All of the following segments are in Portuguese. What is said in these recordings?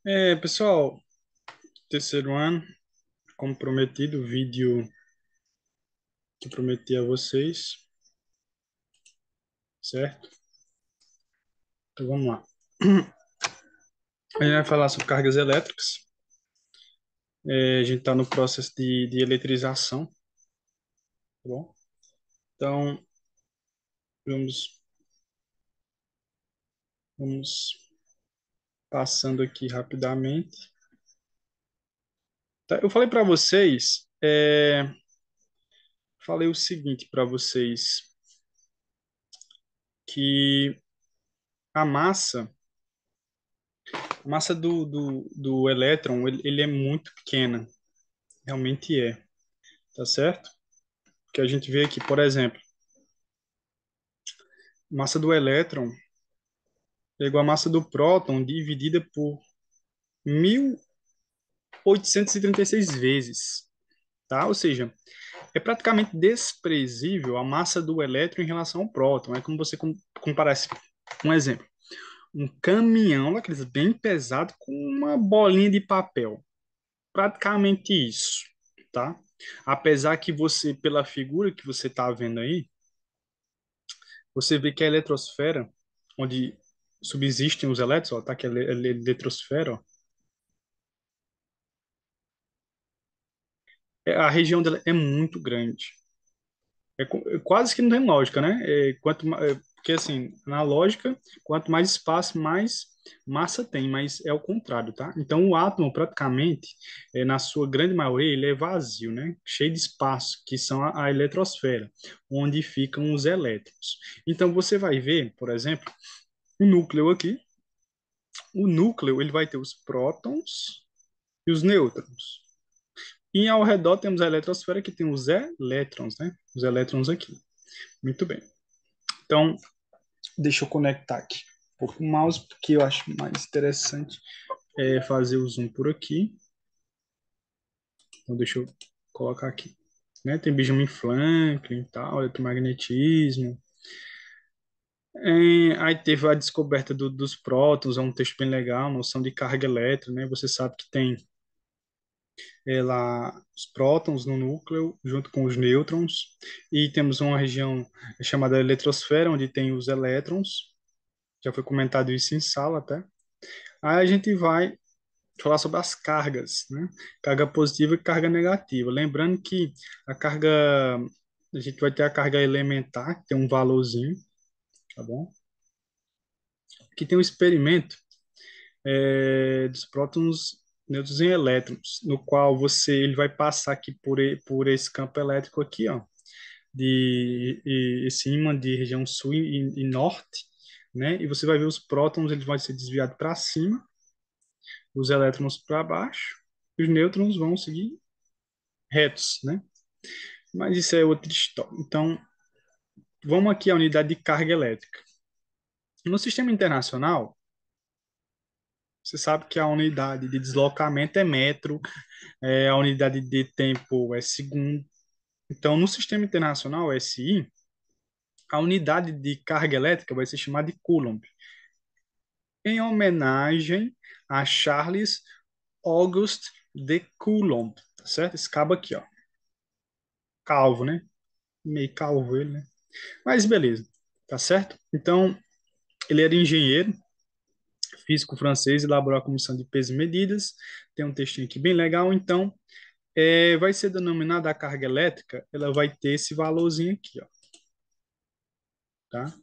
Pessoal, terceiro ano, como prometido, o vídeo que prometi a vocês, certo? Então vamos lá. A gente vai falar sobre cargas elétricas. A gente está no processo de eletrização, tá bom? Então vamos, vamos passando aqui rapidamente. Tá? Eu falei para vocês, falei o seguinte para vocês, que a massa do elétron, ele é muito pequena, realmente é, tá certo? Que a gente vê aqui, por exemplo, massa do elétron é igual a massa do próton dividida por 1.836 vezes, tá? Ou seja, é praticamente desprezível a massa do elétron em relação ao próton. É como você comparar um exemplo, um caminhão daqueles bem pesado com uma bolinha de papel. Praticamente isso, tá? Apesar que você, pela figura que você está vendo aí, você vê que a eletrosfera, onde subsistem os elétrons, ó, tá aqui a eletrosfera, ó, a região dela é muito grande. É quase que não tem lógica, né? Porque assim, na lógica, quanto mais espaço, mais massa tem, mas é o contrário, tá? Então o átomo praticamente, na sua grande maioria, ele é vazio, né? Cheio de espaço, que são a eletrosfera, onde ficam os elétrons. Então você vai ver, por exemplo, o núcleo aqui. O núcleo ele vai ter os prótons e os nêutrons. E ao redor temos a eletrosfera que tem os elétrons, né? Os elétrons aqui. Muito bem. Então, deixa eu conectar aqui um pouco o mouse, porque eu acho mais interessante fazer o zoom por aqui. Então, deixa eu colocar aqui. Né? Tem Benjamin Franklin e tal, eletromagnetismo. Aí teve a descoberta dos prótons, é um texto bem legal, noção de carga elétrica, né? Você sabe que tem lá os prótons no núcleo, junto com os nêutrons, e temos uma região chamada eletrosfera, onde tem os elétrons, já foi comentado isso em sala até. Aí a gente vai falar sobre as cargas, né? Carga positiva e carga negativa. Lembrando que a gente vai ter a carga elementar, que tem um valorzinho, tá bom? Que tem um experimento dos prótons, nêutrons e elétrons, no qual ele vai passar aqui por esse campo elétrico aqui, ó, esse ímã de região sul e norte, né? E você vai ver os prótons, eles vão ser desviados para cima, os elétrons para baixo, e os nêutrons vão seguir retos, né? Mas isso é outra história. Então, vamos aqui à unidade de carga elétrica. No sistema internacional, você sabe que a unidade de deslocamento é metro, a unidade de tempo é segundo. Então, no sistema internacional, SI, a unidade de carga elétrica vai ser chamada de Coulomb, em homenagem a Charles Auguste de Coulomb, tá certo? Esse cabo aqui, ó, calvo, né? Meio calvo ele, né? Mas beleza, tá certo? Então, ele era engenheiro, físico francês, elaborou a comissão de pesos e medidas. Tem um textinho aqui bem legal. Então, vai ser denominada a carga elétrica, ela vai ter esse valorzinho aqui, ó, tá?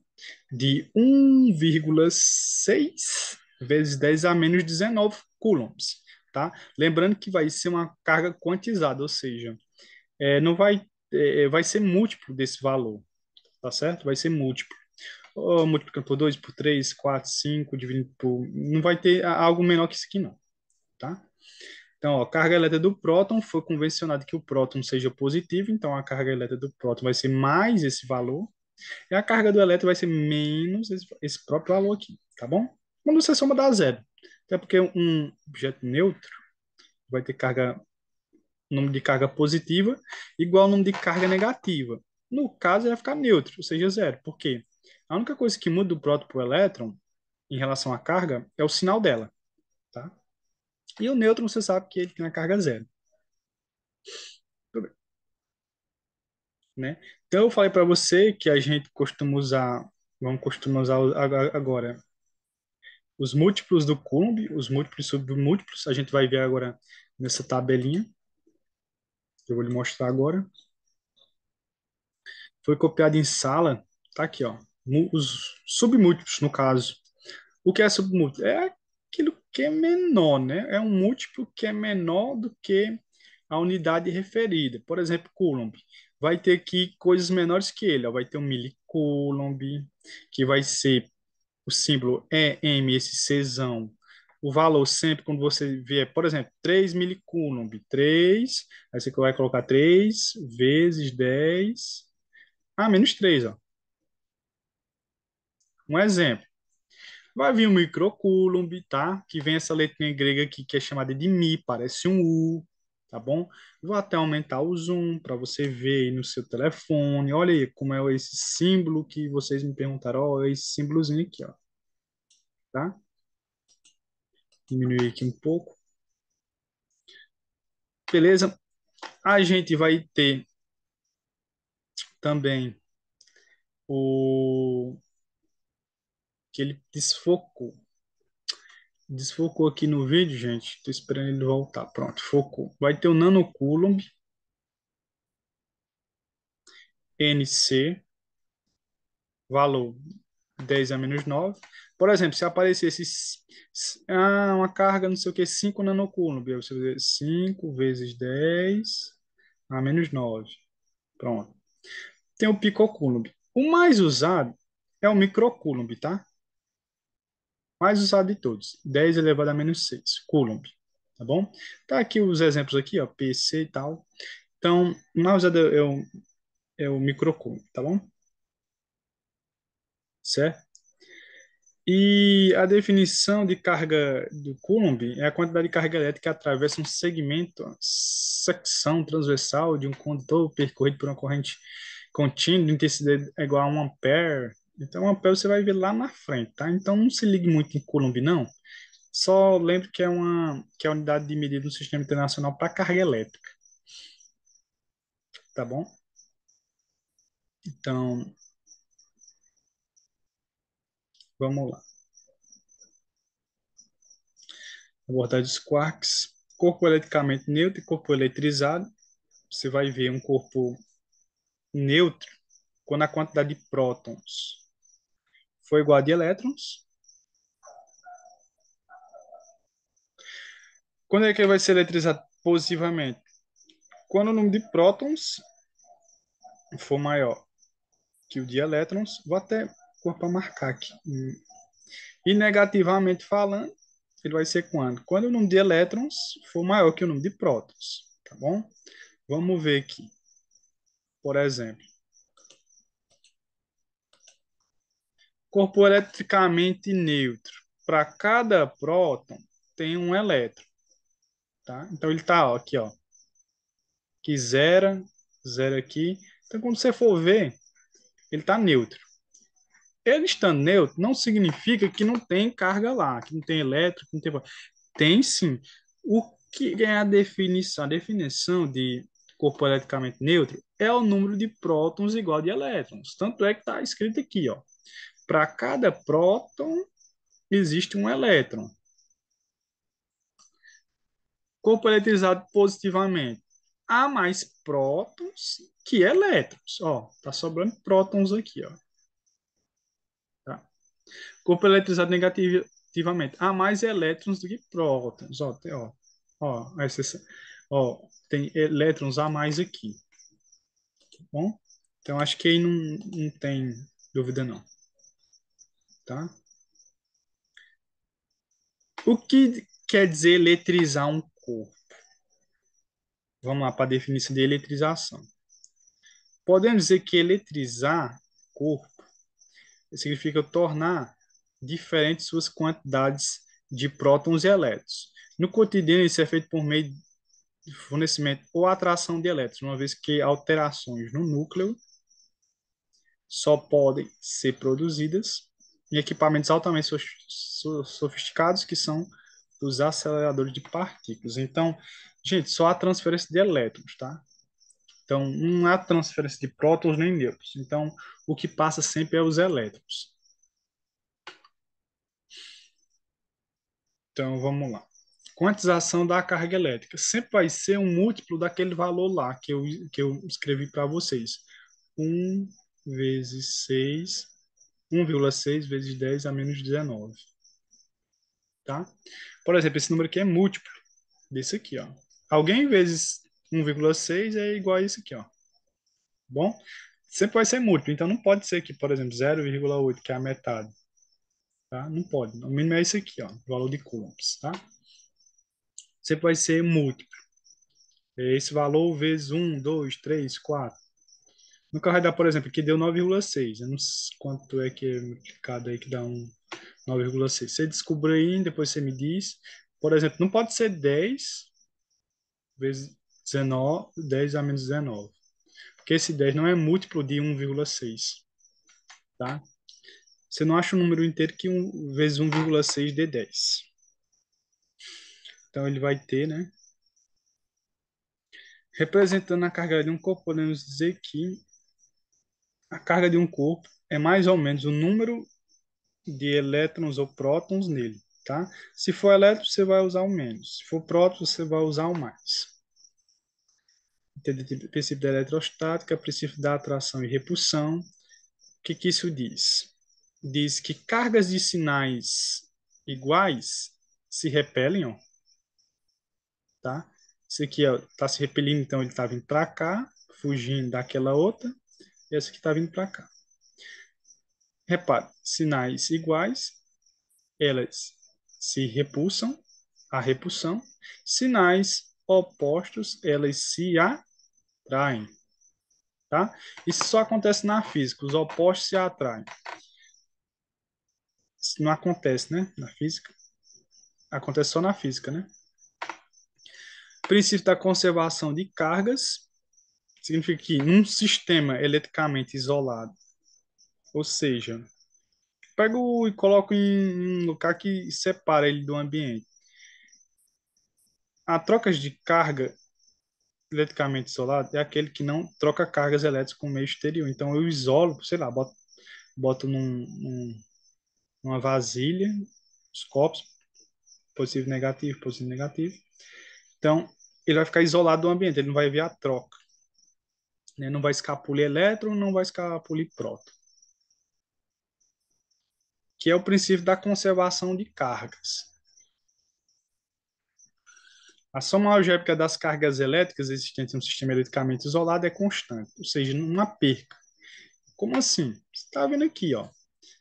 De 1,6 vezes 10 a menos 19 coulombs, tá? Lembrando que vai ser uma carga quantizada, ou seja, não vai ser múltiplo desse valor, tá certo? Vai ser múltiplo. Ou multiplicando por 2, por 3, 4, 5, dividindo por. Não vai ter algo menor que isso aqui, não, tá? Então, ó, a carga elétrica do próton foi convencionado que o próton seja positivo, então a carga elétrica do próton vai ser mais esse valor, e a carga do elétron vai ser menos esse próprio valor aqui, tá bom? Quando você soma dá zero. Até porque um objeto neutro vai ter número de carga positiva igual ao número de carga negativa. No caso, ele vai ficar neutro, ou seja, zero. Por quê? A única coisa que muda do próton para o elétron em relação à carga é o sinal dela, tá? E o nêutron, você sabe que ele tem a carga zero. Tudo bem, né? Então, eu falei para você que a gente costuma usar, vamos costumar usar agora os múltiplos do Coulomb, os múltiplos e submúltiplos. A gente vai ver agora nessa tabelinha, que eu vou lhe mostrar agora. Foi copiado em sala, tá aqui, ó. Os submúltiplos, no caso. O que é submúltiplo? É aquilo que é menor, né? É um múltiplo que é menor do que a unidade referida. Por exemplo, Coulomb. Vai ter aqui coisas menores que ele. Ó. Vai ter um milicoulomb, que vai ser o símbolo EM, esse Czão. O valor sempre, quando você vê, por exemplo, 3 milicoulomb. 3, aí você vai colocar 3 vezes 10 menos 3, ó. Um exemplo. Vai vir um microcoulomb, tá? Que vem essa letrinha grega aqui que é chamada de Mi, parece um U, tá bom? Vou até aumentar o zoom para você ver aí no seu telefone. Olha aí como é esse símbolo que vocês me perguntaram. Ó, esse símbolozinho aqui, ó, tá? Diminuir aqui um pouco. Beleza? A gente vai ter também o que ele desfocou. Desfocou aqui no vídeo, gente. Tô esperando ele voltar. Pronto, focou. Vai ter o nanocoulomb, NC, valor 10 a menos 9. Por exemplo, se aparecesse uma carga, não sei o que, 5 nanocoulomb, aí você vai dizer 5 vezes 10 a menos 9. Pronto. Tem o picocoulomb. O mais usado é o microcoulomb, tá? Mais usado de todos. 10 elevado a menos 6. Coulomb. Tá bom? Tá aqui os exemplos aqui, ó, PC e tal. Então, o mais usado é o microcoulomb, tá bom? Certo? E a definição de carga do Coulomb é a quantidade de carga elétrica que atravessa um segmento, uma secção transversal de um condutor percorrido por uma corrente contínua de intensidade igual a 1 ampere. Então, 1 ampere você vai ver lá na frente, tá? Então, não se ligue muito em Coulomb, não. Só lembre que é a unidade de medida do Sistema Internacional para carga elétrica, tá bom? Então, vamos lá. Abordagem dos quarks. Corpo eletricamente neutro e corpo eletrizado. Você vai ver um corpo neutro quando a quantidade de prótons for igual a de elétrons. Quando é que ele vai ser eletrizado positivamente? Quando o número de prótons for maior que o de elétrons. Vou até pôr para marcar aqui. E negativamente falando, ele vai ser quando? Quando o número de elétrons for maior que o número de prótons. Tá bom? Vamos ver aqui. Por exemplo, corpo eletricamente neutro. Para cada próton tem um elétron. Tá? Então ele está aqui, ó, que zero, zero aqui. Então quando você for ver, ele está neutro. Ele estando neutro não significa que não tem carga lá, que não tem elétron, que não tem. Tem sim. O que é a definição? A definição de corpo eletricamente neutro é o número de prótons igual de elétrons. Tanto é que está escrito aqui, ó. Para cada próton existe um elétron. Corpo eletrizado positivamente. Há mais prótons que elétrons. Ó, tá sobrando prótons aqui, ó. Tá? Corpo eletrizado negativamente. Há mais elétrons do que prótons. Ó, ó, tem elétrons a mais aqui. Tá bom? Então acho que aí não tem dúvida não. Tá? O que quer dizer eletrizar um corpo? Vamos lá para a definição de eletrização. Podemos dizer que eletrizar corpo significa tornar diferentes suas quantidades de prótons e elétrons. No cotidiano, isso é feito por meio de fornecimento ou atração de elétrons, uma vez que alterações no núcleo só podem ser produzidas em equipamentos altamente sofisticados, que são os aceleradores de partículas. Então, gente, só há transferência de elétrons, tá? Então, não há transferência de prótons nem nêutrons. Então, o que passa sempre é os elétrons. Então, vamos lá. Quantização da carga elétrica. Sempre vai ser um múltiplo daquele valor lá que eu escrevi para vocês. 1 vezes 6, 1,6 vezes 10 a menos 19. Tá? Por exemplo, esse número aqui é múltiplo desse aqui, ó. Alguém vezes 1,6 é igual a isso aqui, ó. Bom, sempre vai ser múltiplo, então não pode ser aqui, por exemplo, 0,8, que é a metade, tá? Não pode. O mínimo é isso aqui, ó, o valor de coulombs, tá? Sempre vai ser múltiplo. É esse valor vezes 1, 2, 3, 4. Nunca vai dar, por exemplo, que deu 9,6. Eu não sei quanto é que é multiplicado aí que dá um 9,6. Você descobre aí, depois você me diz. Por exemplo, não pode ser 10 vezes 19, 10 a menos 19. Porque esse 10 não é múltiplo de 1,6, tá? Você não acha um número inteiro que 1 vezes 1,6 dê 10. Então, ele vai ter, né? Representando a carga de um corpo, podemos dizer que a carga de um corpo é mais ou menos o número de elétrons ou prótons nele, tá? Se for elétron, você vai usar o menos. Se for próton, você vai usar o mais. Entende? Princípio da eletrostática, princípio da atração e repulsão. O que isso diz? Diz que cargas de sinais iguais se repelem, ó, tá? Esse aqui está se repelindo, então ele está vindo para cá, fugindo daquela outra, e essa aqui está vindo para cá. Repare, sinais iguais, elas se repulsam, a repulsão. Sinais opostos, elas se atraem, tá? Isso só acontece na física, os opostos se atraem. Isso não acontece, né, na física. Acontece só na física, né? Princípio da conservação de cargas significa que num sistema eletricamente isolado, ou seja, pego e coloco em um lugar que separa ele do ambiente. A troca de carga eletricamente isolado é aquele que não troca cargas elétricas com o meio exterior. Então eu isolo, sei lá, boto numa vasilha os copos, positivo, negativo. Então ele vai ficar isolado do ambiente, ele não vai ver a troca, né? Não vai escapulir elétron, não vai escapulir próton, que é o princípio da conservação de cargas. A soma algébrica das cargas elétricas existentes em um sistema eletricamente isolado é constante, ou seja, não há perca. Como assim? Você está vendo aqui, ó.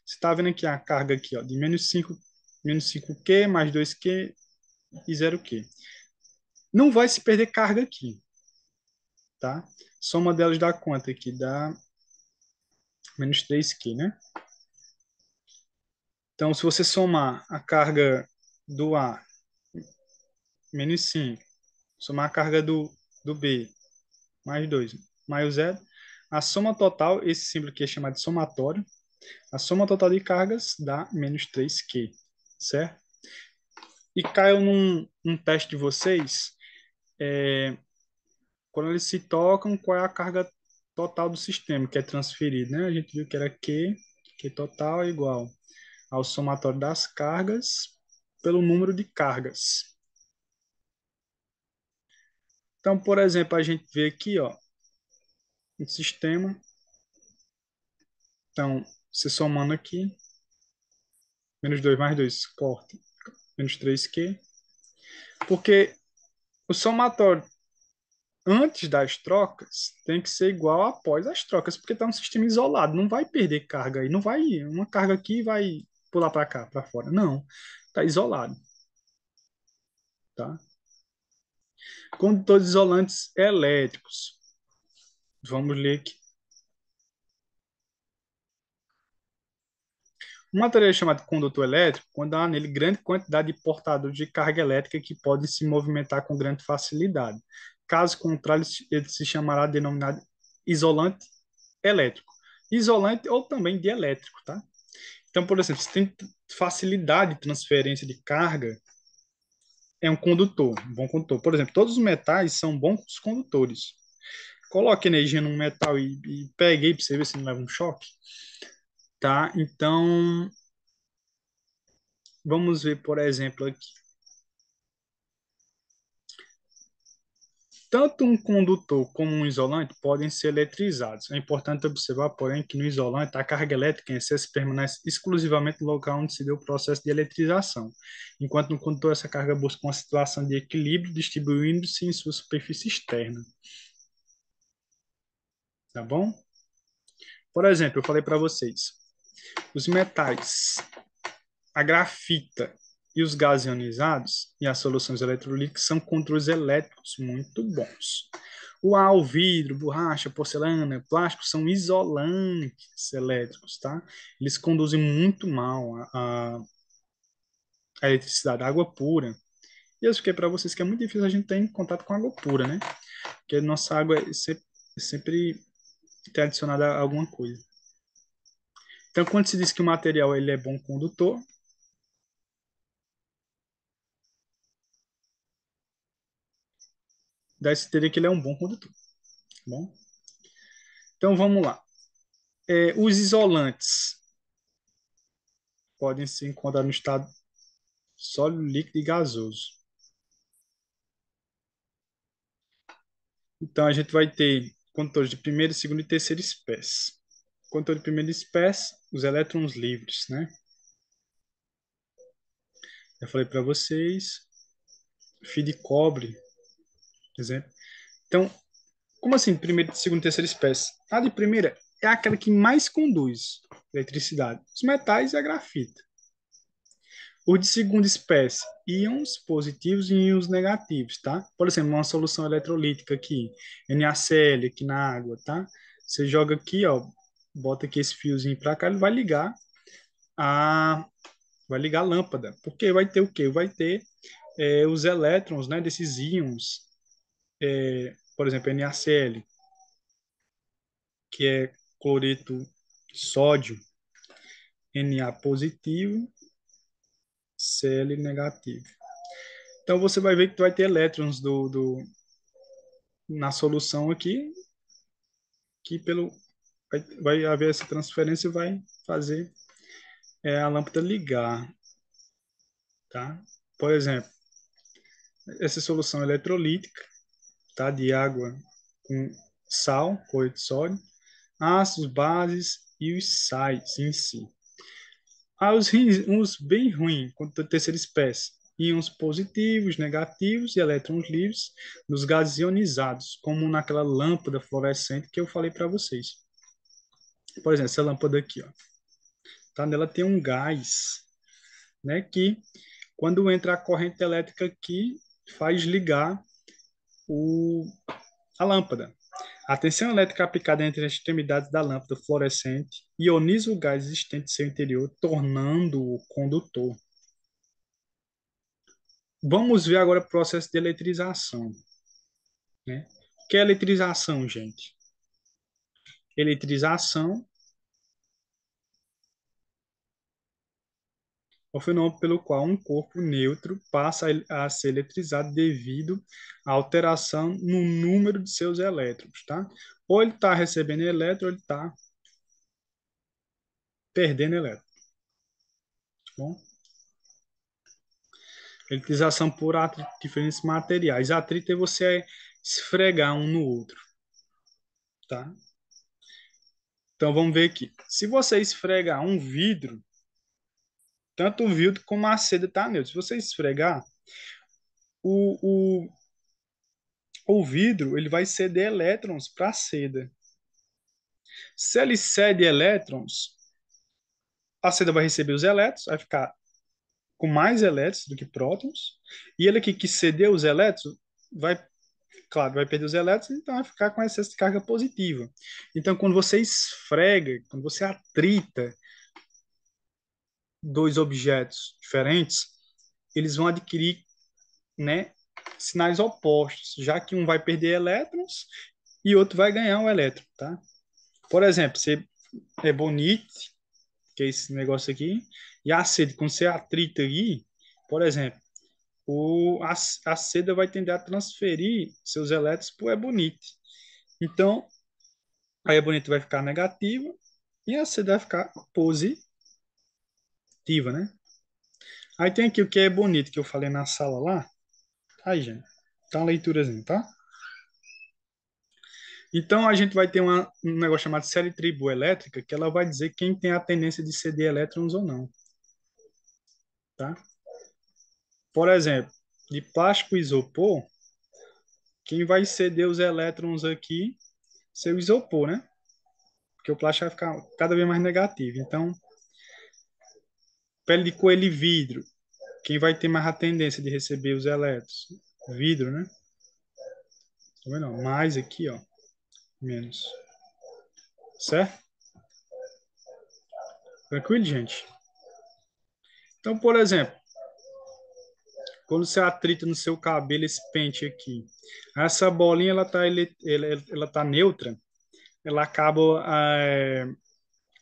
Você está vendo aqui a carga aqui, ó, de menos 5Q, mais 2Q e 0Q. Não vai se perder carga aqui, tá? Soma delas dá quanto aqui? Dá menos 3Q, né? Então, se você somar a carga do A, menos 5, somar a carga do B, mais 2, mais o zero, a soma total, esse símbolo aqui é chamado de somatório, a soma total de cargas dá menos 3Q, certo? E caiu num teste de vocês, quando eles se tocam, qual é a carga total do sistema que é transferido, né? A gente viu que era Q total é igual ao somatório das cargas pelo número de cargas. Então, por exemplo, a gente vê aqui, ó, um sistema. Então, se somando aqui, menos 2 mais 2 corta, menos 3Q. Porque o somatório antes das trocas tem que ser igual após as trocas, porque está um sistema isolado, não vai perder carga aí, não vai uma carga aqui vai pular para cá, para fora. Não, está isolado, tá? Condutores isolantes elétricos. Vamos ler aqui. Um material chamado condutor elétrico, quando há nele grande quantidade de portadores de carga elétrica que podem se movimentar com grande facilidade. Caso contrário, ele se chamará denominado isolante elétrico. Isolante ou também dielétrico, tá? Então, por exemplo, se tem facilidade de transferência de carga, é um condutor, um bom condutor. Por exemplo, todos os metais são bons condutores. Coloque energia num metal e pegue aí para você ver se não leva um choque, tá? Então, vamos ver, por exemplo, aqui. Tanto um condutor como um isolante podem ser eletrizados. É importante observar, porém, que no isolante a carga elétrica em excesso permanece exclusivamente no local onde se deu o processo de eletrização, enquanto no condutor essa carga busca uma situação de equilíbrio, distribuindo-se em sua superfície externa. Tá bom? Por exemplo, eu falei para vocês, os metais, a grafita e os gases ionizados e as soluções eletrolíticas são condutores elétricos muito bons. O vidro, borracha, porcelana, plástico são isolantes elétricos, tá? Eles conduzem muito mal a eletricidade, a água pura. E eu expliquei para vocês que é muito difícil a gente ter em contato com água pura, né? Porque a nossa água sempre tem adicionada a alguma coisa. Então, quando se diz que o material ele é bom condutor, dá-se entender que ele é um bom condutor, tá bom? Então, vamos lá. Os isolantes podem se encontrar no estado sólido, líquido e gasoso. Então, a gente vai ter condutores de primeira, segunda e terceira espécie. Condutor de primeira espécie, os elétrons livres, né? Já falei para vocês. Fio de cobre, por exemplo. Então, como assim primeira, segunda e terceira espécie? A de primeira é aquela que mais conduz eletricidade. Os metais e a grafita. O de segunda espécie, íons positivos e íons negativos, tá? Por exemplo, uma solução eletrolítica aqui, NaCl aqui na água, tá? Você joga aqui, ó, bota aqui esse fiozinho para cá, ele a vai ligar a lâmpada. Porque vai ter o quê? Vai ter os elétrons, né, desses íons, por exemplo, NaCl, que é cloreto de sódio, Na positivo, Cl negativo. Então você vai ver que tu vai ter elétrons na solução aqui, que vai haver essa transferência e vai fazer a lâmpada ligar, tá? Por exemplo, essa solução eletrolítica, tá? De água com sal, cloreto de sódio, ácidos, bases e os sais em si. Os bem ruins, quanto à terceira espécie, íons positivos, negativos e elétrons livres nos gases ionizados, como naquela lâmpada fluorescente que eu falei para vocês. Por exemplo, essa lâmpada aqui, ó, tá? Nela tem um gás, né, que quando entra a corrente elétrica aqui, faz ligar o, a lâmpada. A tensão elétrica aplicada entre as extremidades da lâmpada fluorescente ioniza o gás existente em seu interior, tornando-o condutor. Vamos ver agora o processo de eletrização, né? O que é eletrização, gente? Eletrização é o fenômeno pelo qual um corpo neutro passa a ser eletrizado devido à alteração no número de seus elétrons, tá? Ou ele está recebendo elétron, ou ele está perdendo elétron, tá bom? Eletrização por atrito de diferentes materiais. Atrito é você esfregar um no outro, tá? Então vamos ver aqui. Se você esfregar um vidro, tanto o vidro como a seda está neutro. Se você esfregar, o, o, o vidro ele vai ceder elétrons para a seda. Se ele cede elétrons, a seda vai receber os elétrons, vai ficar com mais elétrons do que prótons, e ele aqui que cedeu os elétrons, vai, claro, vai perder os elétrons, então vai ficar com excesso de carga positiva. Então, quando você esfrega, quando você atrita dois objetos diferentes, eles vão adquirir, né, sinais opostos, já que um vai perder elétrons e outro vai ganhar um elétron, tá? Por exemplo, você é bonite, que é esse negócio aqui, e acide, quando você atrita aí, por exemplo, a seda vai tender a transferir seus elétrons para o ebonite. Então, a ebonite vai ficar negativa e a seda vai ficar positiva, né? Aí tem aqui o que é bonito, que eu falei na sala lá. Aí, gente, tá uma leiturazinha, tá? Então, a gente vai ter um negócio chamado série triboelétrica, que ela vai dizer quem tem a tendência de ceder elétrons ou não, tá? Por exemplo, de plástico e isopor, quem vai ceder os elétrons aqui, seu isopor, né? Porque o plástico vai ficar cada vez mais negativo. Então, pele de coelho e vidro, quem vai ter mais a tendência de receber os elétrons? Vidro, né? Tá vendo? Mais aqui, ó, menos. Certo? Tranquilo, gente? Então, por exemplo, quando você atrita no seu cabelo esse pente aqui, essa bolinha ela tá neutra, ela acaba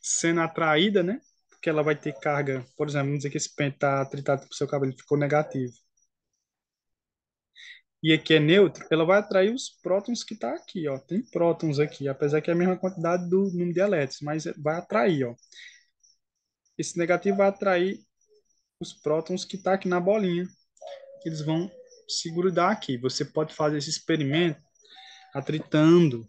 sendo atraída, né? Porque ela vai ter carga, por exemplo, vamos dizer que esse pente está atritado pro seu cabelo, ficou negativo. E aqui é neutro, ela vai atrair os prótons que tá aqui, ó. Tem prótons aqui, apesar que é a mesma quantidade do número de elétrons, mas vai atrair, ó. Esse negativo vai atrair os prótons que tá aqui na bolinha. Eles vão se grudar aqui. Você pode fazer esse experimento atritando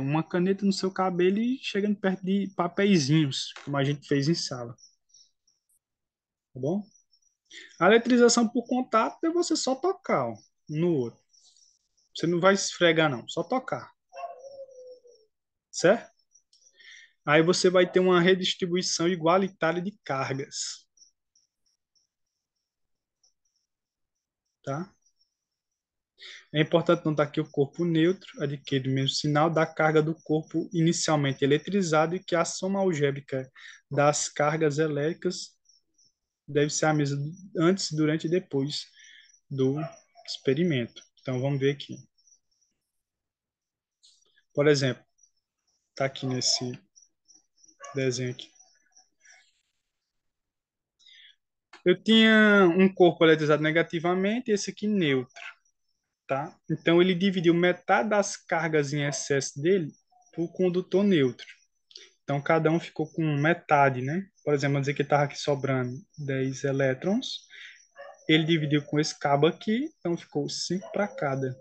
uma caneta no seu cabelo e chegando perto de papeizinhos, como a gente fez em sala, tá bom? A eletrização por contato é você só tocar, ó, no outro. Você não vai esfregar, não, só tocar, certo? Aí você vai ter uma redistribuição igualitária de cargas, tá? É importante notar que o corpo neutro adquire o mesmo sinal da carga do corpo inicialmente eletrizado e que a soma algébrica das cargas elétricas deve ser a mesma antes, durante e depois do experimento. Então vamos ver aqui. Por exemplo, está aqui nesse desenho aqui. Eu tinha um corpo eletrizado negativamente e esse aqui neutro, tá? Então ele dividiu metade das cargas em excesso dele para o condutor neutro. Então cada um ficou com metade, né? Por exemplo, vamos dizer que estava aqui sobrando 10 elétrons. Ele dividiu com esse cabo aqui, então ficou 5 para cada,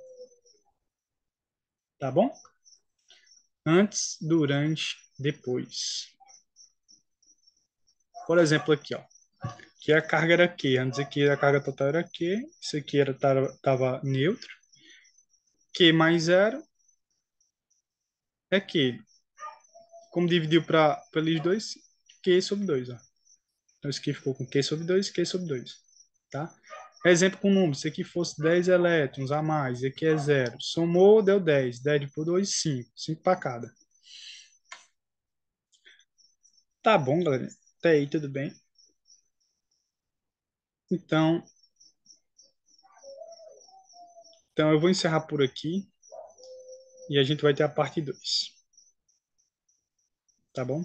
tá bom? Antes, durante, depois. Por exemplo, aqui, ó. Que a carga era Q. Vamos dizer que a carga total era Q. Isso aqui tava neutro. Q mais zero é Q. Como dividiu para eles dois, Q sobre 2. Ó. Então, isso aqui ficou com Q sobre 2, Q sobre 2. Tá? Exemplo com número. Se aqui fosse 10 elétrons a mais, aqui é zero. Somou, deu 10. 10 por 2, 5. 5 para cada. Tá bom, galera. Até aí, tudo bem? Então, então eu vou encerrar por aqui e a gente vai ter a parte 2. Tá bom?